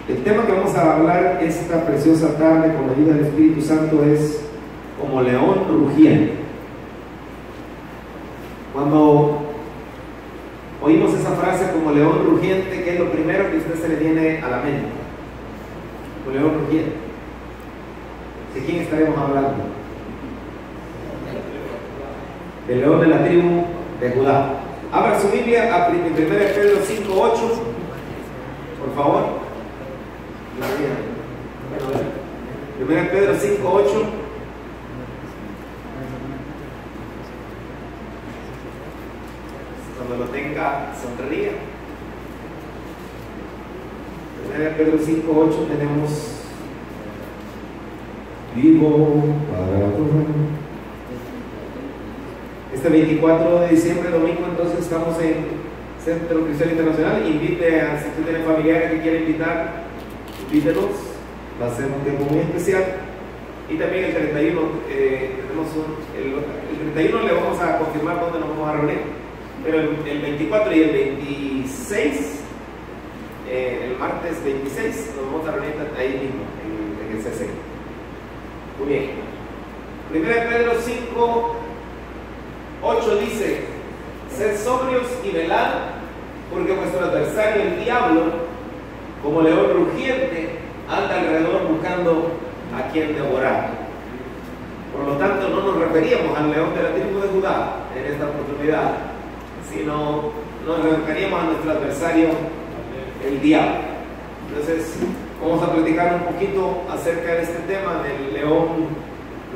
El tema que vamos a hablar esta preciosa tarde con la ayuda del Espíritu Santo es como león rugiente. Cuando oímos esa frase como león rugiente, ¿qué es lo primero que a usted se le viene a la mente? Como león rugiente. ¿De quién estaremos hablando? Del león de la tribu de Judá. Abra su Biblia a 1 Pedro 5:8, por favor. 1 Pedro 5:8. Cuando lo tenga, sonríe. 1 Pedro 5:8 tenemos: vivo para tu. Este 24 de diciembre, domingo, entonces estamos en Centro Cristiano Internacional. Invite a, si usted tiene familiares que quiere invitar, invítelos. Va a ser un tiempo muy especial. Y también el 31, el 31 le vamos a confirmar dónde nos vamos a reunir. Pero el 24 y el 26, el martes 26, nos vamos a reunir ahí mismo, en el CC. Muy bien. 1 Pedro 5:8 dice: sed sobrios y velad, porque vuestro adversario el diablo, como león rugiente, anda alrededor buscando a quien devorar. Por lo tanto, no nos referíamos al león de la tribu de Judá en esta oportunidad, sino nos referíamos a nuestro adversario el diablo. Entonces vamos a platicar un poquito acerca de este tema del león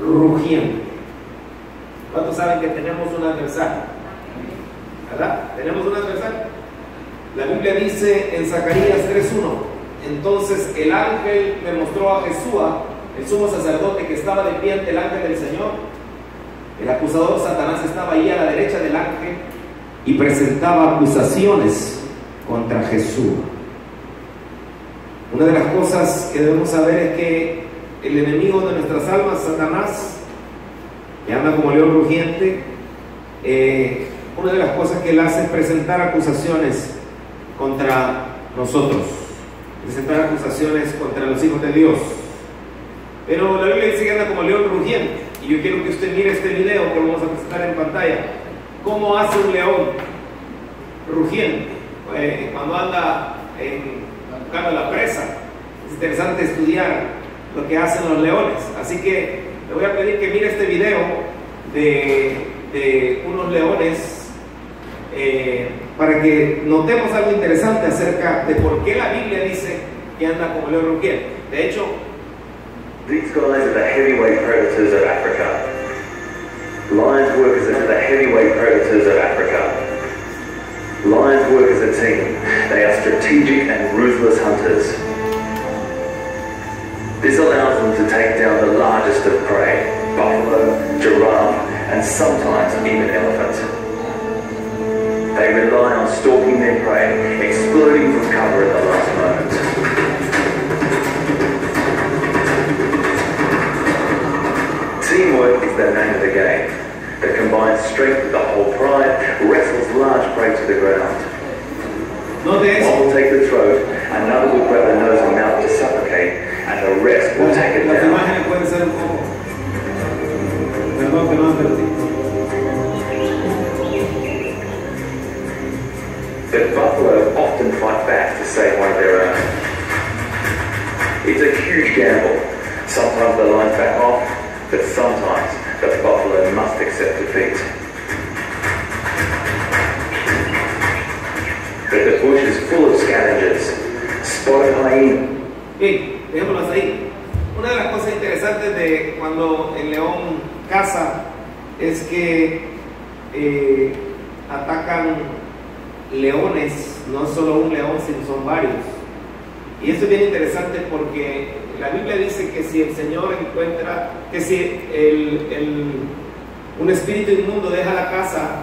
rugiente. ¿Cuántos saben que tenemos un adversario? ¿Verdad? ¿Tenemos un adversario? La Biblia dice en Zacarías 3:1: entonces el ángel me mostró a Jesúa, el sumo sacerdote, que estaba de pie ante el ángel del Señor. El acusador Satanás estaba ahí a la derecha del ángel y presentaba acusaciones contra Jesús. Una de las cosas que debemos saber es que el enemigo de nuestras almas, Satanás, que anda como león rugiente, una de las cosas que él hace es presentar acusaciones contra nosotros, presentar acusaciones contra los hijos de Dios. Pero la Biblia dice que anda como león rugiente, y yo quiero que usted mire este video que lo vamos a presentar en pantalla. ¿Cómo hace un león rugiente cuando anda buscando la presa? Es interesante estudiar lo que hacen los leones, así que le voy a pedir que mire este video de unos leones para que notemos algo interesante acerca de por qué la Biblia dice que anda como león rugiente. De hecho, these guys are the heavyweight predators of Africa. Lions work as the heavyweight predators of Africa. Lions work as a team. They are strategic and ruthless hunters. This allows them to take down the largest of prey: buffalo, giraffe, and sometimes even elephant. They rely on stalking their prey, exploding from cover at the last moment. Teamwork is the name of the game. That combines strength with the whole pride, wrestles large prey to the ground. One will take the throat, another will grab the nose and mouth to suffocate, and the rest will take it down. The buffalo often fight back to save one of their own. It's a huge gamble. Sometimes the lions back off, but sometimes the buffalo must accept defeat. But the bush is full of scavengers. Spot a hyena. Bien, dejémoslas ahí. Una de las cosas interesantes de cuando el león caza es que atacan leones, no solo un león, sino son varios. Y esto es bien interesante porque la Biblia dice que si el Señor encuentra, que si un espíritu inmundo deja la casa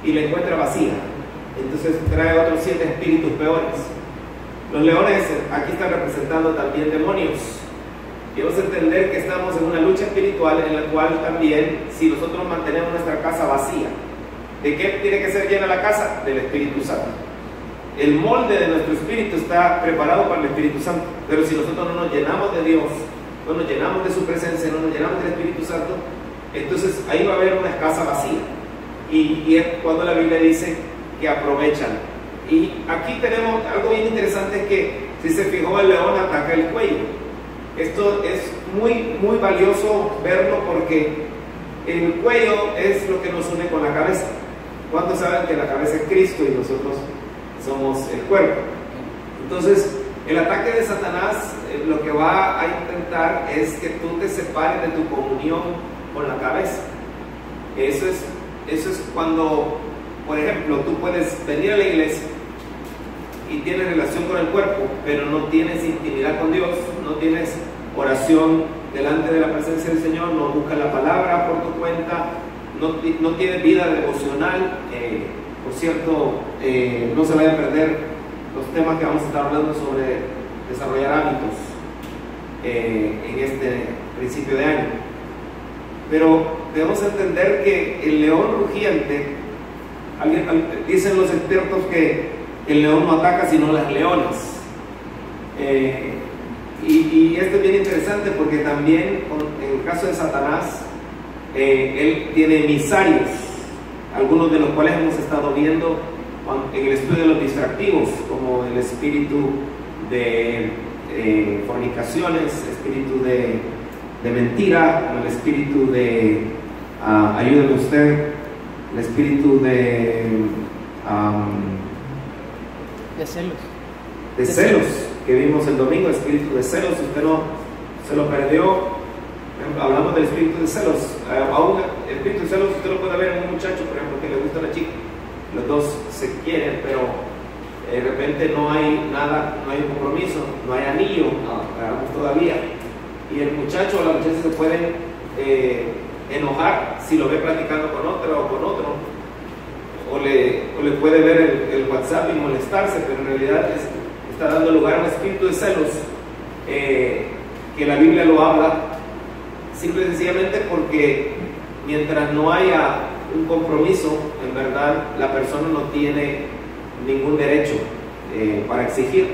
y la encuentra vacía, entonces trae otros 7 espíritus peores. Los leones aquí están representando también demonios. Debemos entender que estamos en una lucha espiritual en la cual también, si nosotros mantenemos nuestra casa vacía, ¿de qué tiene que ser llena la casa? Del Espíritu Santo. el molde de nuestro espíritu está preparado para el Espíritu Santo, pero si nosotros no nos llenamos de Dios, no nos llenamos de su presencia, no nos llenamos del Espíritu Santo, entonces ahí va a haber una casa vacía. Y es cuando la Biblia dice que aprovechan. Y aquí tenemos algo bien interesante, que si se fijó, el león ataca el cuello. Esto es muy valioso verlo, porque el cuello es lo que nos une con la cabeza. ¿Cuántos saben que la cabeza es Cristo y nosotros somos el cuerpo? Entonces, el ataque de Satanás lo que va a intentar es que tú te separes de tu comunión con la cabeza. Eso es cuando, por ejemplo, tú puedes venir a la iglesia y tienes relación con el cuerpo, pero no tienes intimidad con Dios, no tienes oración delante de la presencia del Señor, no buscas la palabra por tu cuenta, no tienes vida devocional. Por cierto, no se vayan a perder los temas que vamos a estar hablando sobre desarrollar hábitos en este principio de año. Pero debemos entender que el león rugiente, dicen los expertos que el león no ataca sino las leonas. Y esto es bien interesante, porque también en el caso de Satanás, él tiene emisarios, algunos de los cuales hemos estado viendo en el estudio de los distractivos, como el espíritu de fornicaciones, espíritu de mentira, como el espíritu de, ayúdeme usted, el espíritu de celos, que vimos el domingo, el espíritu de celos. Si usted no se lo perdió, hablamos del espíritu de celos. Aún el espíritu de celos usted lo puede ver en un muchacho, por ejemplo, que le gusta a la chica, los dos se quieren, pero de repente no hay nada, no hay un compromiso, no hay anillo todavía, y el muchacho o la muchacha se pueden enojar si lo ve platicando con otra o con otro, o le puede ver el WhatsApp y molestarse, pero en realidad está dando lugar a un espíritu de celos, que la Biblia lo habla simple y sencillamente porque mientras no haya un compromiso, en verdad la persona no tiene ningún derecho para exigir,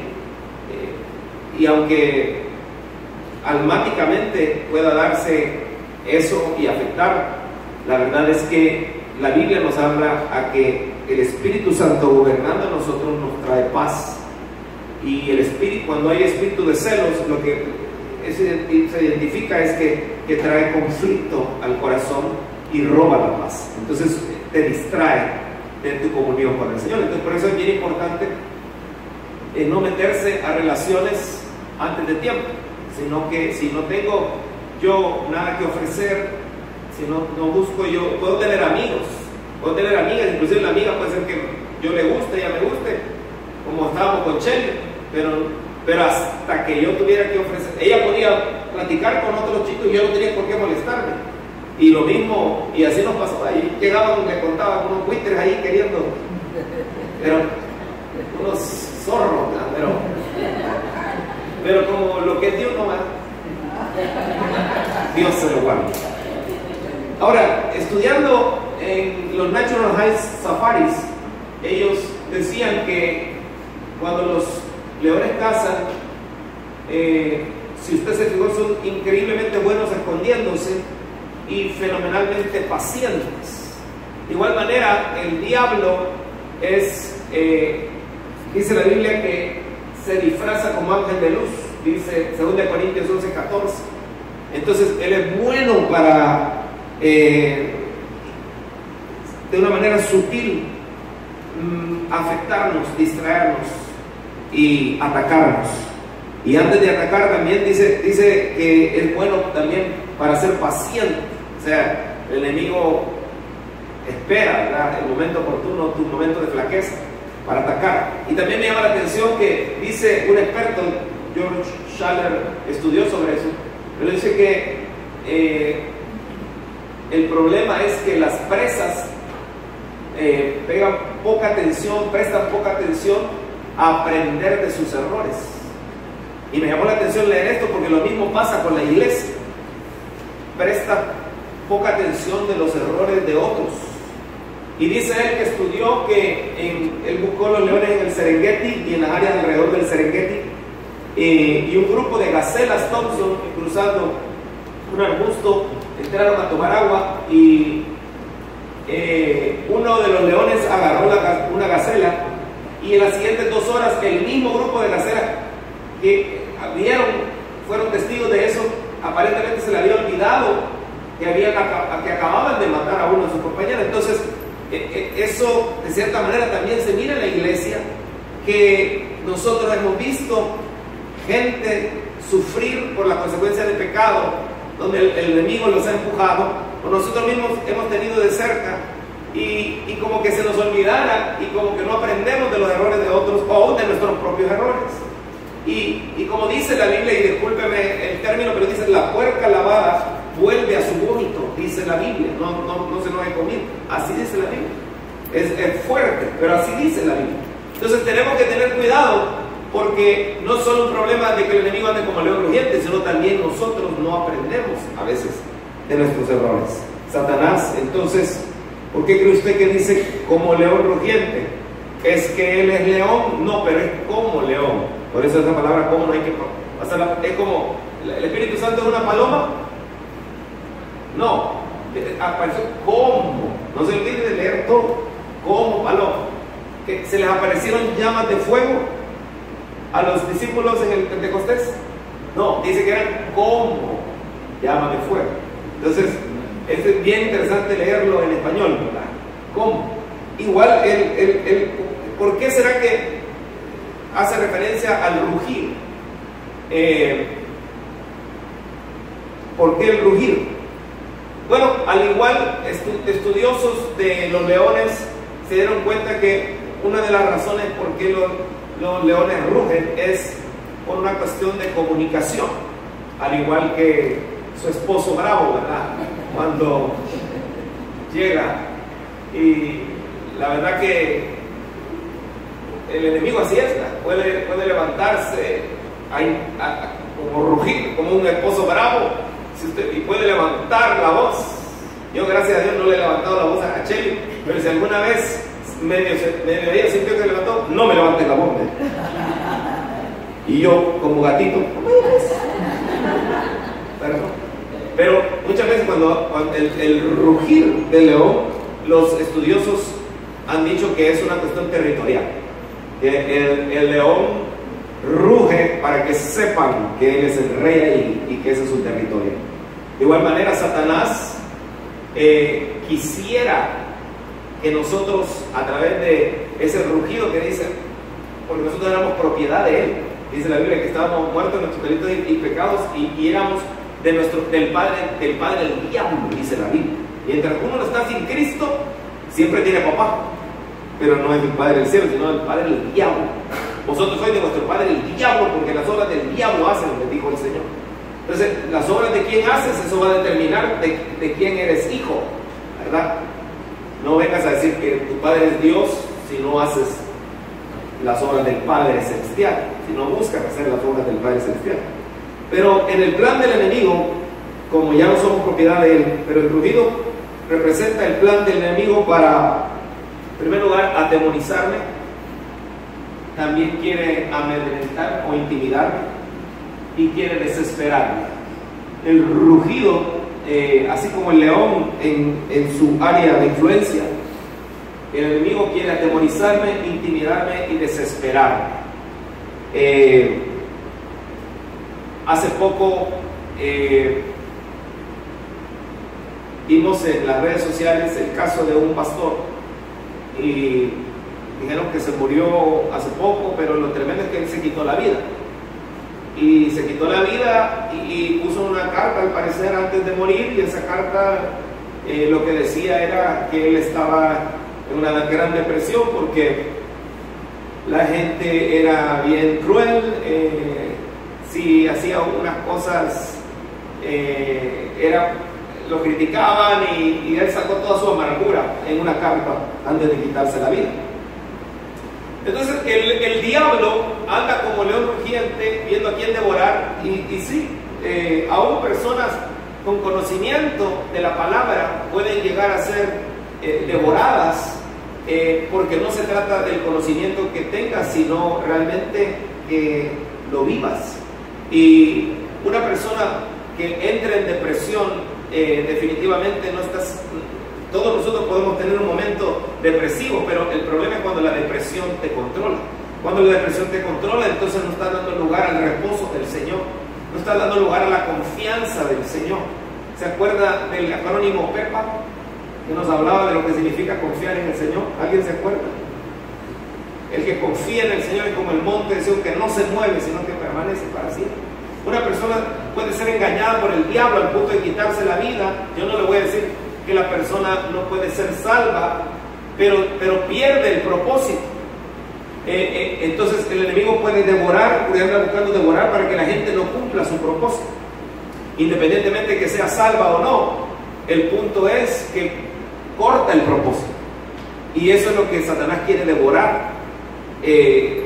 y aunque almáticamente pueda darse eso y afectar, la verdad es que la Biblia nos habla a que el Espíritu Santo gobernando a nosotros nos trae paz. Y el espíritu, cuando hay espíritu de celos, lo que se identifica es que trae conflicto al corazón y roba la paz. Entonces te distrae de tu comunión con el Señor. Entonces por eso es bien importante no meterse a relaciones antes de tiempo, sino que si no tengo yo nada que ofrecer, si no busco, yo puedo tener amigos, puedo tener amigas, inclusive la amiga puede ser que yo le guste, ella me guste, como estábamos con Chelle, pero hasta que yo tuviera que ofrecer, ella podía platicar con otros chicos y yo no tenía por qué molestarme, y lo mismo, y así nos pasó. Ahí llegaban, le contaban unos buitres ahí queriendo, pero unos zorros, pero como lo que es Dios no va, Dios se lo guarda. Ahora, estudiando en los Natural High Safaris, ellos decían que cuando los leones cazan, si usted se fijó, son increíblemente buenos escondiéndose y fenomenalmente pacientes. De igual manera, el diablo es, dice la Biblia, que se disfraza como ángel de luz, dice 2 Corintios 11:14. Entonces, él es bueno para, de una manera sutil, afectarnos, distraernos y atacarnos. Y antes de atacar también dice que es bueno también para ser paciente. O sea, el enemigo espera, ¿verdad?, el momento oportuno, tu momento de flaqueza, para atacar. Y también me llama la atención que dice un experto, George Schaller, estudió sobre eso, pero dice que el problema es que las presas prestan poca atención a aprender de sus errores. Y me llamó la atención leer esto porque lo mismo pasa con la iglesia. Presta poca atención de los errores de otros. Y dice él que estudió que él buscó los leones en el Serengeti y en las áreas alrededor del Serengeti, y un grupo de gacelas Thompson cruzando un arbusto entraron a tomar agua, y uno de los leones agarró una gacela, y en las siguientes 2 horas el mismo grupo de gacelas que fueron testigos de eso, aparentemente se le había olvidado que acababan de matar a uno de sus compañeros. Entonces eso de cierta manera también se mira en la iglesia, que nosotros hemos visto gente sufrir por la consecuencia del pecado, donde el enemigo los ha empujado, o nosotros mismos hemos tenido de cerca, y como que se nos olvidara, y como que no aprendemos de los errores de otros o de nuestros propios errores. Y como dice la Biblia, y discúlpeme el término, pero dice: la puerca lavada vuelve a su vómito, dice la Biblia, no se nos ha comido. Así dice la Biblia. Es fuerte, pero así dice la Biblia. Entonces tenemos que tener cuidado, porque no es solo un problema de que el enemigo ande como león rugiente, sino también nosotros no aprendemos a veces de nuestros errores. Satanás, entonces, ¿por qué cree usted que dice como león rugiente? ¿Es que él es león? No, pero es como león. Por eso esa palabra como no hay que pasarla. Es como, ¿el Espíritu Santo es una paloma? No, apareció como. No se olvide de leer todo. Como paloma. Que se les aparecieron llamas de fuego a los discípulos en el Pentecostés. No, dice que eran como llamas de fuego. Entonces, es bien interesante leerlo en español, ¿verdad? ¿Cómo? Igual, ¿por qué será que hace referencia al rugir? ¿Por qué el rugir? Bueno, al igual, estudiosos de los leones se dieron cuenta que una de las razones por qué los leones rugen es por una cuestión de comunicación, al igual que su esposo bravo, ¿verdad? Cuando llega, y la verdad que el enemigo así es, puede levantarse como rugir, como un esposo bravo, y puede levantar la voz. Yo, gracias a Dios, no le he levantado la voz a Cheli, pero si alguna vez medio ella sintió que levantó, no me levante la voz, ¿eh? Y yo, como gatito, pero muchas veces cuando el rugir del león, los estudiosos han dicho que es una cuestión territorial, que el león ruge para que sepan que él es el rey ahí y que ese es su territorio. De igual manera, Satanás quisiera que nosotros, a través de ese rugido que dice, porque nosotros éramos propiedad de él, dice la Biblia que estábamos muertos en nuestros delitos y pecados, y éramos del padre del diablo, dice la Biblia. Mientras uno no está sin Cristo, siempre tiene papá, pero no es el padre del cielo, sino el padre del diablo. Vosotros sois de vuestro padre el diablo, porque las obras del diablo hacen, les dijo el Señor. Entonces, las obras de quién haces, eso va a determinar de quién eres hijo, ¿verdad? No vengas a decir que tu padre es Dios si no haces las obras del Padre Celestial, si no buscas hacer las obras del Padre Celestial. Pero en el plan del enemigo, como ya no somos propiedad de él, pero el rugido representa el plan del enemigo para, en primer lugar, atemorizarme. También quiere amedrentar o intimidarme, y quiere desesperarme. El rugido, así como el león en su área de influencia, el enemigo quiere atemorizarme, intimidarme y desesperarme. Hace poco vimos en las redes sociales el caso de un pastor, y dijeron que se murió hace poco, pero lo tremendo es que él se quitó la vida. Y se quitó la vida y puso una carta, al parecer, antes de morir, y esa carta lo que decía era que él estaba en una gran depresión porque la gente era bien cruel, si hacía unas cosas lo criticaban, y él sacó toda su amargura en una carta antes de quitarse la vida. Entonces el diablo anda como león rugiente viendo a quién devorar, y sí, aún personas con conocimiento de la palabra pueden llegar a ser devoradas, porque no se trata del conocimiento que tengas, sino realmente que lo vivas. Y una persona que entra en depresión, definitivamente no estás... Todos nosotros podemos tener un momento depresivo, pero el problema es cuando la depresión te controla. Cuando la depresión te controla, entonces no estás dando lugar al reposo del Señor, no estás dando lugar a la confianza del Señor. ¿Se acuerda del acrónimo PEPA? Que nos hablaba de lo que significa confiar en el Señor. ¿Alguien se acuerda? El que confía en el Señor es como el monte de Sion, que no se mueve, sino que permanece para siempre. Una persona puede ser engañada por el diablo al punto de quitarse la vida. Yo no le voy a decir que la persona no puede ser salva, pero pierde el propósito. Entonces el enemigo puede devorar, puede andar buscando devorar para que la gente no cumpla su propósito, independientemente de que sea salva o no. El punto es que corta el propósito, y eso es lo que Satanás quiere devorar. Y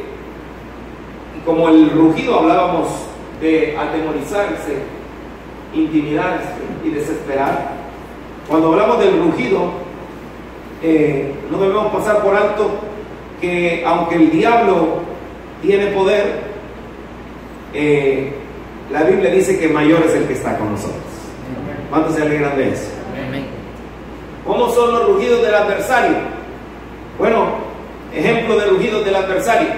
como el rugido hablábamos de atemorizarse, intimidarse y desesperar. Cuando hablamos del rugido, no debemos pasar por alto que aunque el diablo tiene poder, la Biblia dice que mayor es el que está con nosotros. ¿Cuántos se alegran de eso? ¿Cómo son los rugidos del adversario? Bueno, ejemplo de rugidos del adversario.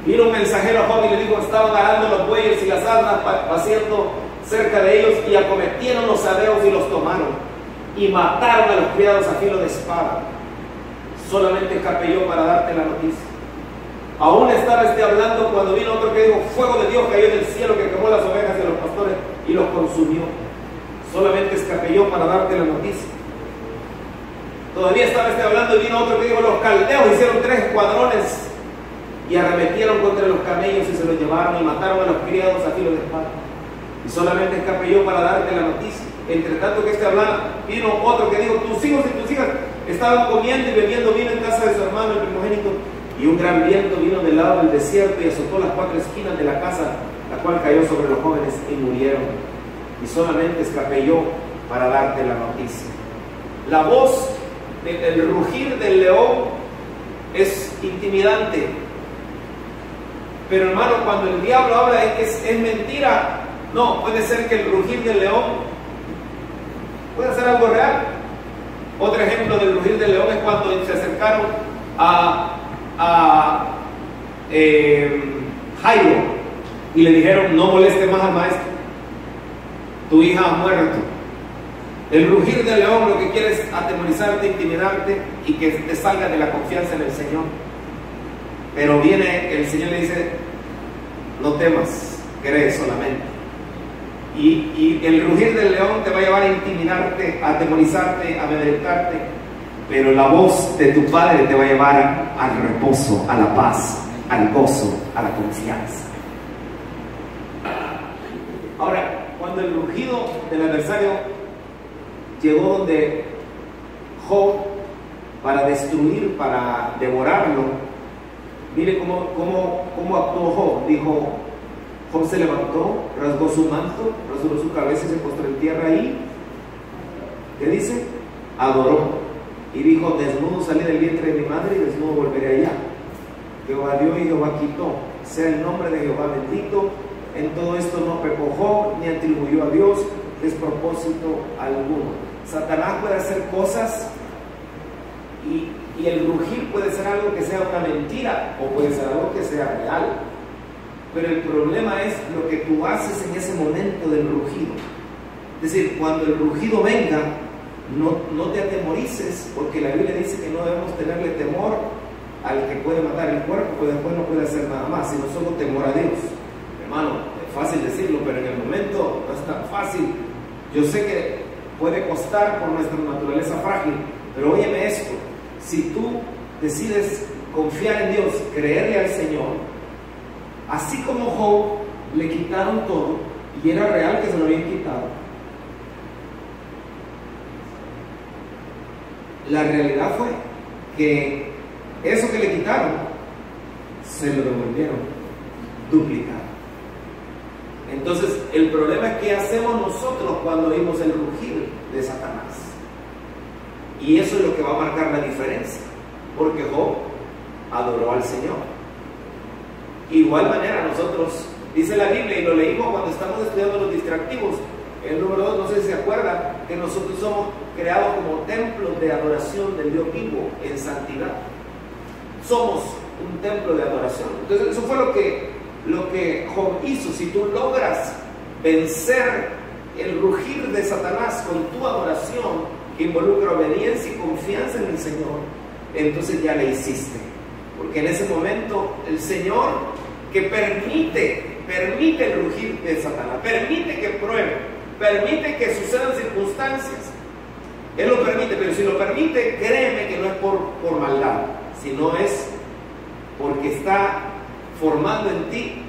Vino un mensajero a Job y le dijo: estaban arando los bueyes y las asnas paciendo cerca de ellos, y acometieron los sabeos y los tomaron, y mataron a los criados a filo de espada. Solamente escapé yo para darte la noticia. Aún estaba hablando cuando vino otro que dijo: fuego de Dios cayó del cielo que quemó las ovejas de los pastores y los consumió. Solamente escapé yo para darte la noticia. Todavía estaba hablando y vino otro que dijo: los caldeos hicieron 3 escuadrones y arremetieron contra los camellos y se los llevaron y mataron a los criados a filo de espada. Y solamente escapé yo para darte la noticia. Entre tanto que hablaba, vino otro que dijo: tus hijos y tus hijas estaban comiendo y bebiendo vino en casa de su hermano el primogénito, y un gran viento vino del lado del desierto y azotó las 4 esquinas de la casa, la cual cayó sobre los jóvenes y murieron. Y solamente escapé yo para darte la noticia. La voz del rugir del león es intimidante, pero hermano, cuando el diablo habla es mentira. No, puede ser que el rugir del león puede ser algo real. Otro ejemplo del rugir del león es cuando se acercaron a Jairo y le dijeron: no moleste más al maestro, tu hija ha muerto. El rugir del león lo que quiere es atemorizarte, intimidarte y que te salga de la confianza en el Señor. Pero viene el Señor y le dice: no temas, cree solamente. Y el rugir del león te va a llevar a intimidarte, a atemorizarte, a amedrentarte, pero la voz de tu Padre te va a llevar al reposo, a la paz, al gozo, a la confianza. Ahora, cuando el rugido del adversario llegó donde Job para destruir, para devorarlo, mire cómo actuó Job. Dijo: Job se levantó, rasgó su manto, rasuró su cabeza y se postró en tierra y, ¿qué dice? Adoró. Y dijo: desnudo salí del vientre de mi madre y desnudo volveré allá. Jehová dio y Jehová quitó. Sea el nombre de Jehová bendito. En todo esto no pecó Job, ni atribuyó a Dios despropósito alguno. Satanás puede hacer cosas y el rugir puede ser algo que sea una mentira o puede ser algo que sea real. Pero el problema es lo que tú haces en ese momento del rugido. Es decir, cuando el rugido venga, no te atemorices, porque la Biblia dice que no debemos tenerle temor al que puede matar el cuerpo, pues después no puede hacer nada más, sino solo temor a Dios. Hermano, es fácil decirlo, pero en el momento no es tan fácil. Yo sé que puede costar por nuestra naturaleza frágil, pero óyeme esto: si tú decides confiar en Dios, creerle al Señor, así como Job le quitaron todo y era real que se lo habían quitado, la realidad fue que eso que le quitaron se lo devolvieron duplicado. Entonces el problema es qué hacemos nosotros cuando oímos el rugir de Satanás. Y eso es lo que va a marcar la diferencia, porque Job adoró al Señor. Igual manera nosotros, dice la Biblia, y lo leímos cuando estamos estudiando los distractivos, el número 2, no sé si se acuerdan, que nosotros somos creados como templos de adoración del Dios vivo en santidad. Somos un templo de adoración. Entonces eso fue lo que Job hizo. Si tú logras vencer el rugir de Satanás con tu adoración, que involucra obediencia y confianza en el Señor, entonces ya le hiciste. Porque en ese momento el Señor, que permite el rugir de Satanás, permite que pruebe, permite que sucedan circunstancias, Él lo permite, pero si lo permite, créeme que no es por maldad, sino es porque está formando en ti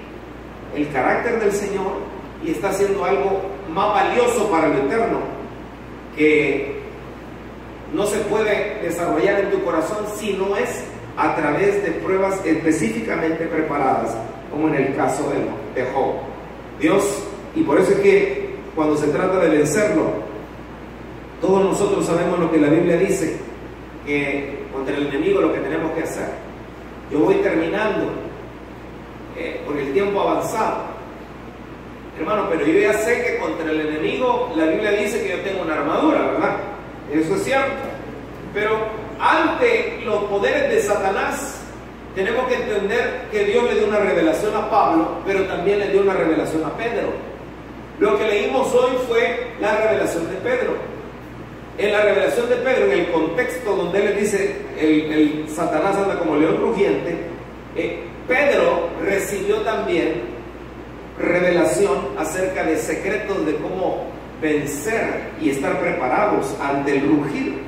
el carácter del Señor y está haciendo algo más valioso para el eterno, que no se puede desarrollar en tu corazón si no es a través de pruebas específicamente preparadas, como en el caso de Job. Dios, y por eso es que cuando se trata de vencerlo, todos nosotros sabemos lo que la Biblia dice, que contra el enemigo lo que tenemos que hacer. Yo voy terminando por el tiempo avanzado, hermano, pero yo ya sé que contra el enemigo la Biblia dice que yo tengo una armadura, ¿verdad? Eso es cierto, pero ante los poderes de Satanás tenemos que entender que Dios le dio una revelación a Pablo, pero también le dio una revelación a Pedro. Lo que leímos hoy fue la revelación de Pedro. En la revelación de Pedro, en el contexto donde él le dice el Satanás anda como león rugiente, Pedro recibió también revelación acerca de secretos de cómo vencer y estar preparados ante el rugir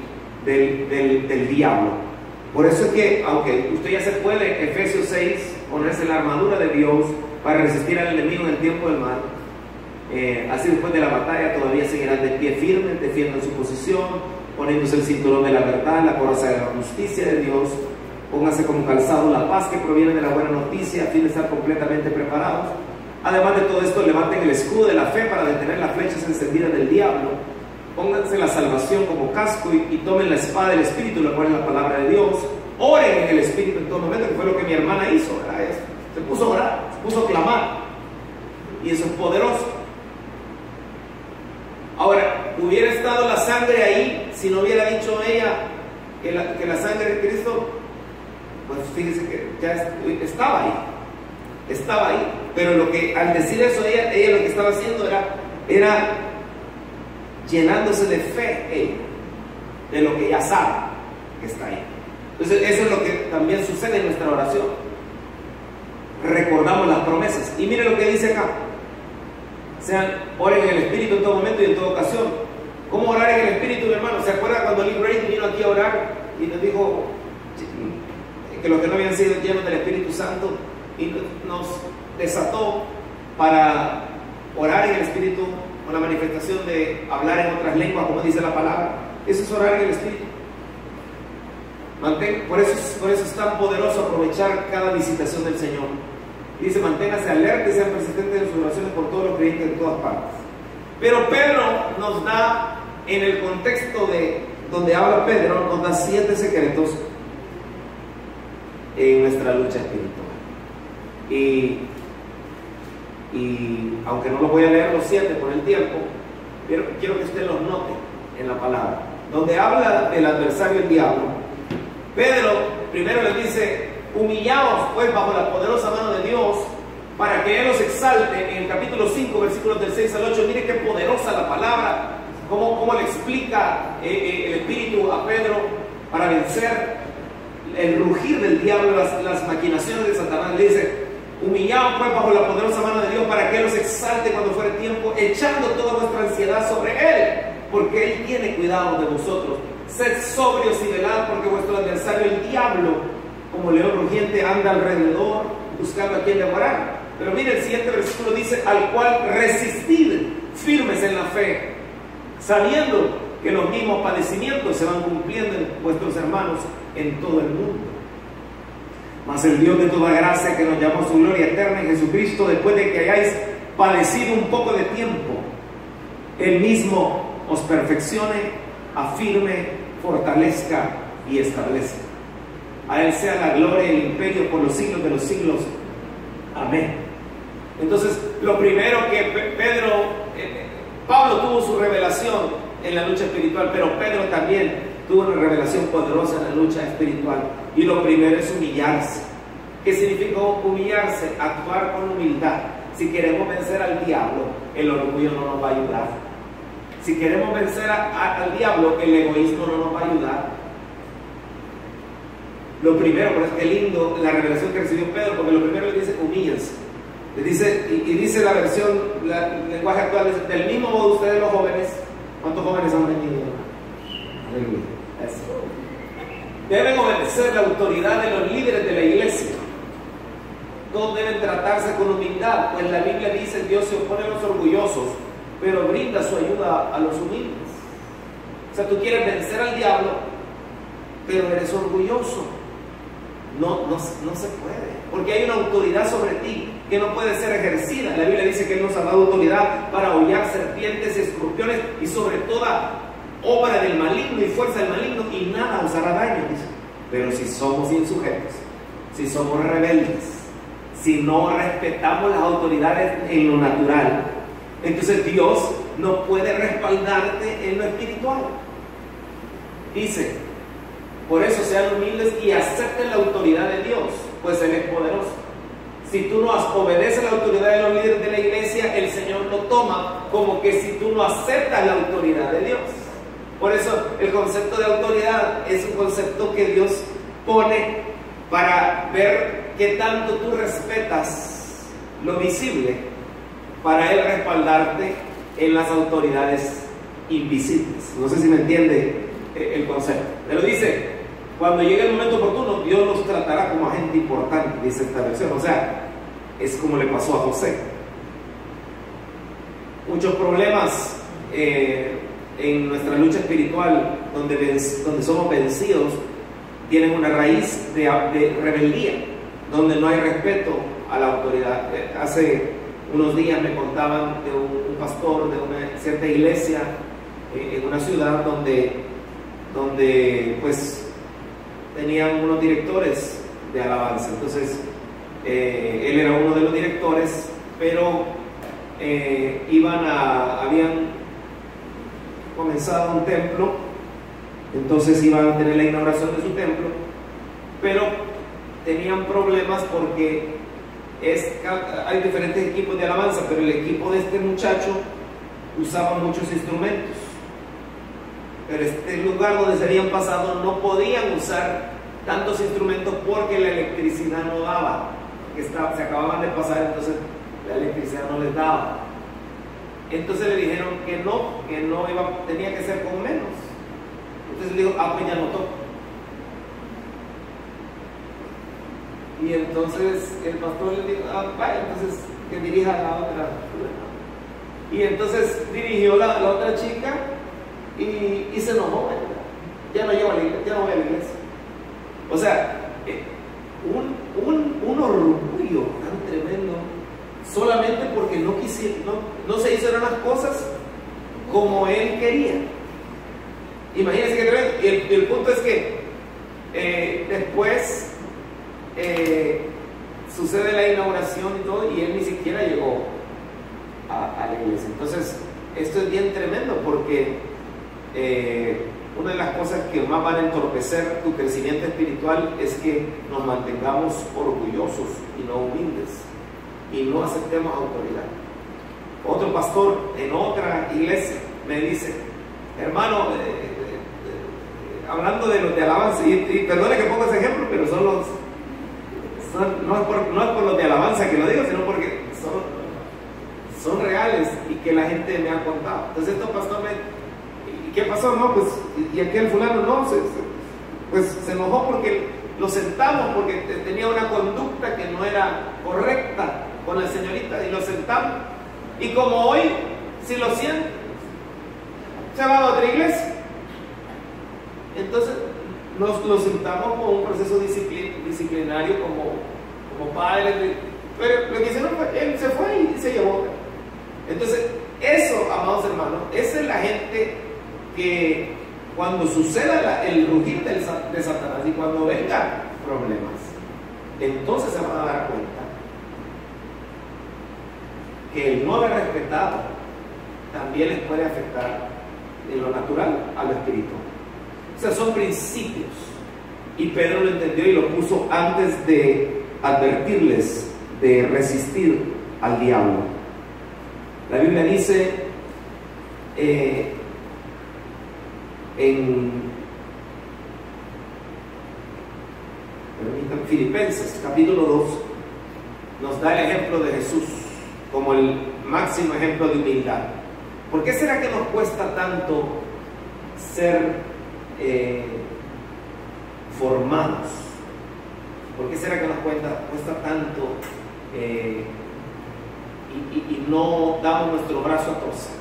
del diablo. Por eso es que, aunque usted ya se puede, Efesios 6, ponerse la armadura de Dios para resistir al enemigo en el tiempo del mal, así después de la batalla todavía seguirán de pie firmes, defiendan su posición, poniéndose el cinturón de la verdad, la coraza de la justicia de Dios, pónganse como calzado la paz que proviene de la buena noticia, a fin de estar completamente preparados. Además de todo esto, levanten el escudo de la fe para detener las flechas encendidas del diablo. Pónganse la salvación como casco y tomen la espada del Espíritu, la cual es la palabra de Dios. Oren en el Espíritu en todo momento, que fue lo que mi hermana hizo, ¿verdad? Se puso a orar, se puso a clamar. Y eso es poderoso. Ahora, ¿hubiera estado la sangre ahí si no hubiera dicho ella que la sangre de Cristo? Pues fíjese que ya estaba ahí. Estaba ahí, pero al decir eso ella lo que estaba haciendo era llenándose de fe, de lo que ya sabe que está ahí. Entonces eso es lo que también sucede en nuestra oración. Recordamos las promesas. Y mire lo que dice acá: oren en el Espíritu en todo momento y en toda ocasión. ¿Cómo orar en el Espíritu, mi hermano? ¿Se acuerda cuando Lee Brady vino aquí a orar y nos dijo que los que no habían sido llenos del Espíritu Santo, y nos desató para orar en el Espíritu con la manifestación de hablar en otras lenguas, como dice la palabra? Eso es orar en el Espíritu. Por eso es tan poderoso aprovechar cada visitación del Señor. Y dice: manténgase alerta y sean persistentes en sus oraciones por todos los creyentes en todas partes. Pero Pedro nos da, en el contexto de donde habla Pedro, nos da 7 secretos en nuestra lucha espiritual. Y aunque no los voy a leer los 7 por el tiempo, pero quiero que usted los note en la palabra. Donde habla del adversario, el diablo, Pedro primero le dice: humillaos pues bajo la poderosa mano de Dios, para que Él os exalte. En el capítulo 5, versículos del 6 al 8, mire qué poderosa la palabra, cómo le explica el Espíritu a Pedro para vencer el rugir del diablo, las maquinaciones de Satanás. Le dice: humillaos pues bajo la poderosa mano de Dios, para que Él os exalte cuando fuere tiempo, echando toda vuestra ansiedad sobre Él, porque Él tiene cuidado de vosotros. Sed sobrios y velad, porque vuestro adversario, el diablo, como león rugiente, anda alrededor buscando a quien devorar. Pero mire, el siguiente versículo dice: al cual resistid firmes en la fe, sabiendo que los mismos padecimientos se van cumpliendo en vuestros hermanos en todo el mundo. Mas el Dios de toda gracia, que nos llamó a su gloria eterna en Jesucristo, después de que hayáis padecido un poco de tiempo, Él mismo os perfeccione, afirme, fortalezca y establezca. A Él sea la gloria y el imperio por los siglos de los siglos. Amén. Entonces, lo primero que Pablo tuvo su revelación en la lucha espiritual, pero Pedro también tuvo una revelación poderosa en la lucha espiritual. Y lo primero es humillarse. ¿Qué significa humillarse? Actuar con humildad. Si queremos vencer al diablo, el orgullo no nos va a ayudar. Si queremos vencer al diablo, el egoísmo no nos va a ayudar. Lo primero, por eso que lindo la revelación que recibió Pedro, porque lo primero le dice, humíllense. Le dice, y dice la versión, el lenguaje actual, dice, del mismo modo ustedes los jóvenes, ¿cuántos jóvenes han venido? Aleluya. Eso. Deben obedecer la autoridad de los líderes de la iglesia. Todos deben tratarse con humildad, pues la Biblia dice, Dios se opone a los orgullosos, pero brinda su ayuda a los humildes. O sea, tú quieres vencer al diablo, pero eres orgulloso. No se puede, porque hay una autoridad sobre ti que no puede ser ejercida. La Biblia dice que Él nos ha dado autoridad para hollar serpientes y escorpiones y sobre toda obra del maligno y fuerza del maligno, y nada os hará daño, dice. Pero si somos insujetos, si somos rebeldes, si no respetamos las autoridades en lo natural, entonces Dios no puede respaldarte en lo espiritual. Dice, por eso sean humildes y acepten la autoridad de Dios, pues Él es poderoso. Si tú no obedeces la autoridad de los líderes de la iglesia, el Señor lo toma como que si tú no aceptas la autoridad de Dios. Por eso el concepto de autoridad es un concepto que Dios pone para ver qué tanto tú respetas lo visible, para Él respaldarte en las autoridades invisibles. No sé si me entiende el concepto. Pero dice, cuando llegue el momento oportuno, Dios los tratará como agente importante, dice esta versión. O sea, es como le pasó a José. Muchos problemas en nuestra lucha espiritual, donde somos vencidos, tienen una raíz de rebeldía, donde no hay respeto a la autoridad. Hace unos días me contaban de un pastor de una cierta iglesia en una ciudad donde pues tenían unos directores de alabanza. Entonces él era uno de los directores, pero habían comenzado un templo, entonces iban a tener la inauguración de su templo, pero tenían problemas porque hay diferentes equipos de alabanza, pero el equipo de este muchacho usaba muchos instrumentos, pero este lugar donde se habían pasado no podían usar tantos instrumentos porque la electricidad no daba, que se acababan de pasar, entonces la electricidad no les daba. Entonces le dijeron que no tenía que ser con menos. Entonces le dijo, pues ya no toco. Y entonces el pastor le dijo, vaya, entonces que dirija a la otra. Y entonces dirigió la otra chica y se enojó, ¿verdad? Ya no llevo a la iglesia, ya no voy a la iglesia. O sea, un orgullo tan tremendo, solamente porque no se hicieron las cosas como él quería. Imagínense que tremendo. Y el punto es que después sucede la inauguración y todo, y él ni siquiera llegó a la iglesia. Entonces, esto es bien tremendo, porque una de las cosas que más van a entorpecer tu crecimiento espiritual es que nos mantengamos orgullosos y no humildes, y no aceptemos autoridad. Otro pastor en otra iglesia me dice, hermano, hablando de los de alabanza, y perdone que ponga ese ejemplo, pero no es por los de alabanza que lo digo, sino porque son reales y que la gente me ha contado. Entonces estos pastores ¿y qué pasó? No, pues, y aquel fulano no, pues se enojó porque lo sentamos, porque tenía una conducta que no era correcta con la señorita, y lo sentamos. Y como hoy, si lo siente, se va a otra iglesia. Entonces lo sentamos con un proceso disciplinario como padre, pero lo que hicieron fue, él se fue y se llevó. Entonces eso, amados hermanos, esa es la gente que cuando suceda el rugir de Satanás y cuando vengan problemas, entonces se van a dar cuenta que el no haber respetado también les puede afectar en lo natural a lo espiritual. O sea, son principios. Y Pedro lo entendió y lo puso antes de advertirles de resistir al diablo. La Biblia dice en Filipenses capítulo 2 nos da el ejemplo de Jesús como el máximo ejemplo de humildad. ¿Por qué será que nos cuesta tanto ser formados? ¿Por qué será que nos cuesta tanto y no damos nuestro brazo a torcer?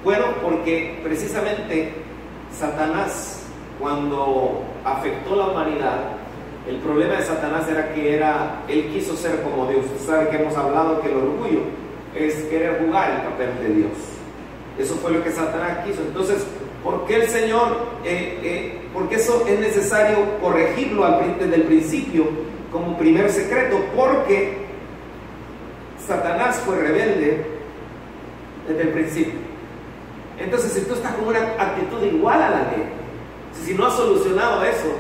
Bueno, porque precisamente Satanás, cuando afectó la humanidad, el problema de Satanás era que él quiso ser como Dios. Usted sabe que hemos hablado que el orgullo es querer jugar el papel de Dios. Eso fue lo que Satanás quiso. Entonces, ¿por qué el Señor, porque eso es necesario corregirlo desde el principio como primer secreto? Porque Satanás fue rebelde desde el principio. Entonces, si tú estás con una actitud igual a la de él, si no has solucionado eso,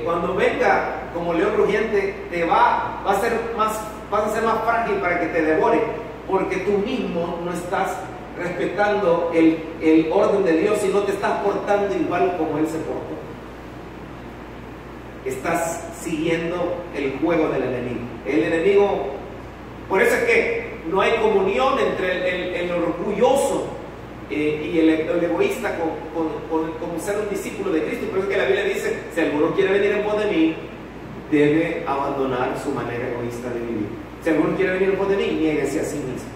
cuando venga como león rugiente, vas a ser más frágil para que te devore, porque tú mismo no estás respetando el orden de Dios y no te estás portando igual como Él se portó. Estás siguiendo el juego del enemigo. El enemigo, por eso es que no hay comunión entre el orgulloso y el egoísta como ser un discípulo de Cristo. Por eso es que la Biblia dice: si alguno quiere venir en pos de mí, debe abandonar su manera egoísta de vivir. Si alguno quiere venir en pos de mí, niéguese a sí mismo.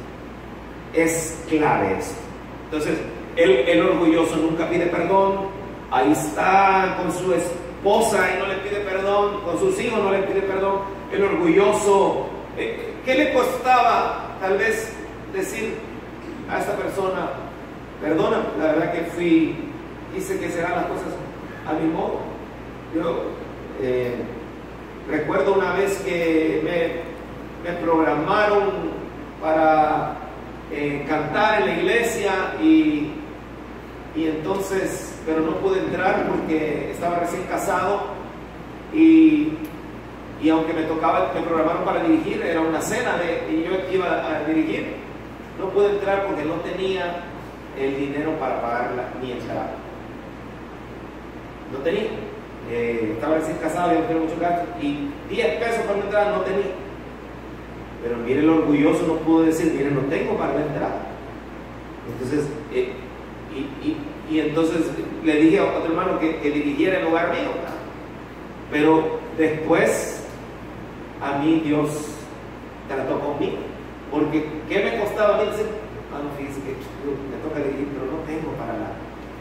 Es clave esto. Entonces, el orgulloso nunca pide perdón. Ahí está con su esposa y no le pide perdón, con sus hijos no le pide perdón. El orgulloso, ¿qué le costaba tal vez decir a esta persona: perdona, la verdad que hice que se hagan las cosas a mi modo? Yo recuerdo una vez que me programaron para cantar en la iglesia y entonces, pero no pude entrar porque estaba recién casado y aunque me programaron para dirigir, era una cena y yo iba a dirigir, no pude entrar porque no tenía el dinero para pagar mi entrada. No tenía. Estaba recién casado y no tenía mucho gasto y 10 pesos para mi entrada no tenía. Pero mire, el orgulloso no pudo decir: mire, no tengo para la entrada. Entonces, y entonces le dije a otro hermano que dirigiera en lugar mío. Pero después a mí Dios trató conmigo, porque ¿qué me costaba a mí decir? No, fíjese que me toca dirigir, pero no tengo para la...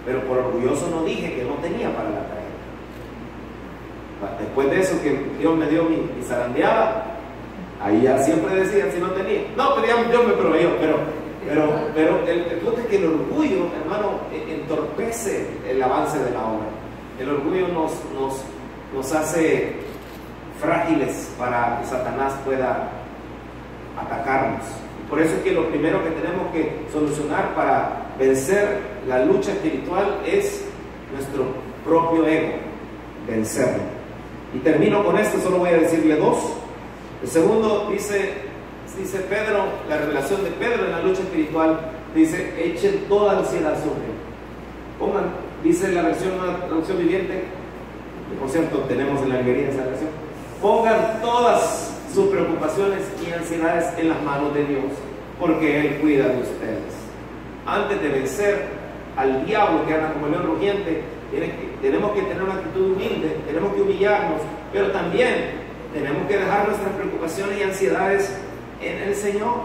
Pero por orgulloso no dije que no tenía para la tarea. Después de eso que Dios me dio mi zarandeada, ahí ya siempre decían si no tenía. No, pero Dios me proveyó, pero el punto es que el orgullo, hermano, entorpece el avance de la obra. El orgullo nos hace frágiles para que Satanás pueda atacarnos. Por eso es que lo primero que tenemos que solucionar para vencer la lucha espiritual es nuestro propio ego, vencerlo. Y termino con esto, solo voy a decirle dos. El segundo dice Pedro, la revelación de Pedro en la lucha espiritual, dice: echen toda ansiedad sobre él. Pongan, dice la traducción viviente, que por cierto tenemos en la librería esa versión: pongan todas sus preocupaciones y ansiedades en las manos de Dios, porque Él cuida de ustedes. Antes de vencer al diablo que anda como león rugiente, tenemos que tener una actitud humilde, tenemos que humillarnos, pero también tenemos que dejar nuestras preocupaciones y ansiedades en el Señor.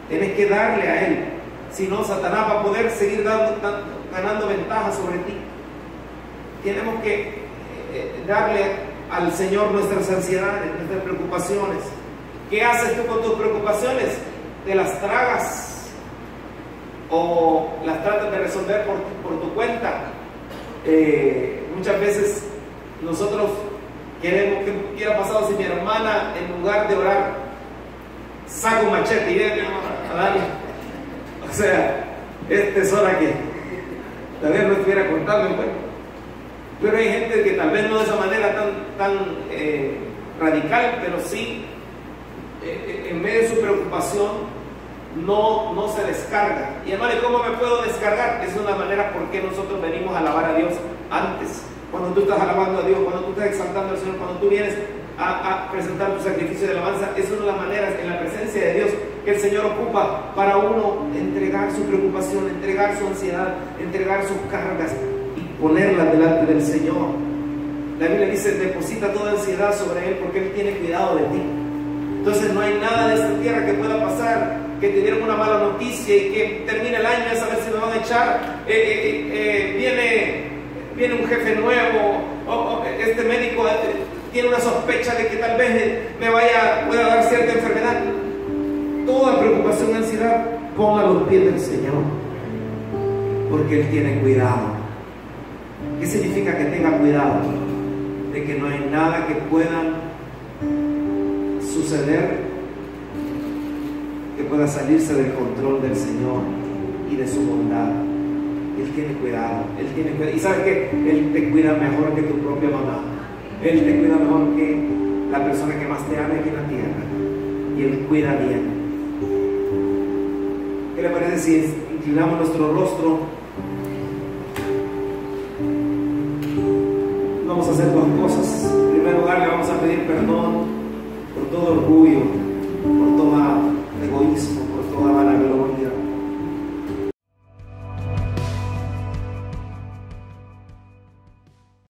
Tienes que darle a Él, si no, Satanás va a poder seguir ganando ventaja sobre ti. Tenemos que darle al Señor nuestras ansiedades, nuestras preocupaciones. ¿Qué haces tú con tus preocupaciones? ¿Te las tragas o las tratas de resolver por tu cuenta? Muchas veces nosotros queremos que hubiera pasado si mi hermana, en lugar de orar, saca un machete y viene a darle. O sea, es hora que tal vez no estuviera contando, bueno. Pero hay gente que tal vez no de esa manera tan radical, pero sí, en medio de su preocupación, no se descarga. Y hermano, ¿y cómo me puedo descargar? Es una manera por qué nosotros venimos a alabar a Dios antes. Cuando tú estás alabando a Dios, cuando tú estás exaltando al Señor, cuando tú vienes a presentar tu sacrificio de alabanza, es una de las maneras en la presencia de Dios que el Señor ocupa para uno entregar su preocupación, entregar su ansiedad, entregar sus cargas y ponerlas delante del Señor. La Biblia dice: deposita toda ansiedad sobre Él porque Él tiene cuidado de ti. Entonces no hay nada de esta tierra que pueda pasar, que te dieron una mala noticia y que termine el año a saber si me van a echar, viene un jefe nuevo, este médico tiene una sospecha de que tal vez pueda dar cierta enfermedad. Toda preocupación, ansiedad, ponga a los pies del Señor, porque Él tiene cuidado. ¿Qué significa que tenga cuidado? De que no hay nada que pueda suceder que pueda salirse del control del Señor y de su bondad. Él tiene cuidado, Él tiene cuidado. Y ¿sabes qué? Él te cuida mejor que tu propia mamá. Él te cuida mejor que la persona que más te ama aquí en la tierra. Y Él cuida bien. ¿Qué le parece si inclinamos nuestro rostro? Vamos a hacer dos cosas. En primer lugar, le vamos a pedir perdón por todo orgullo, por todo egoísmo, por toda vanagloria.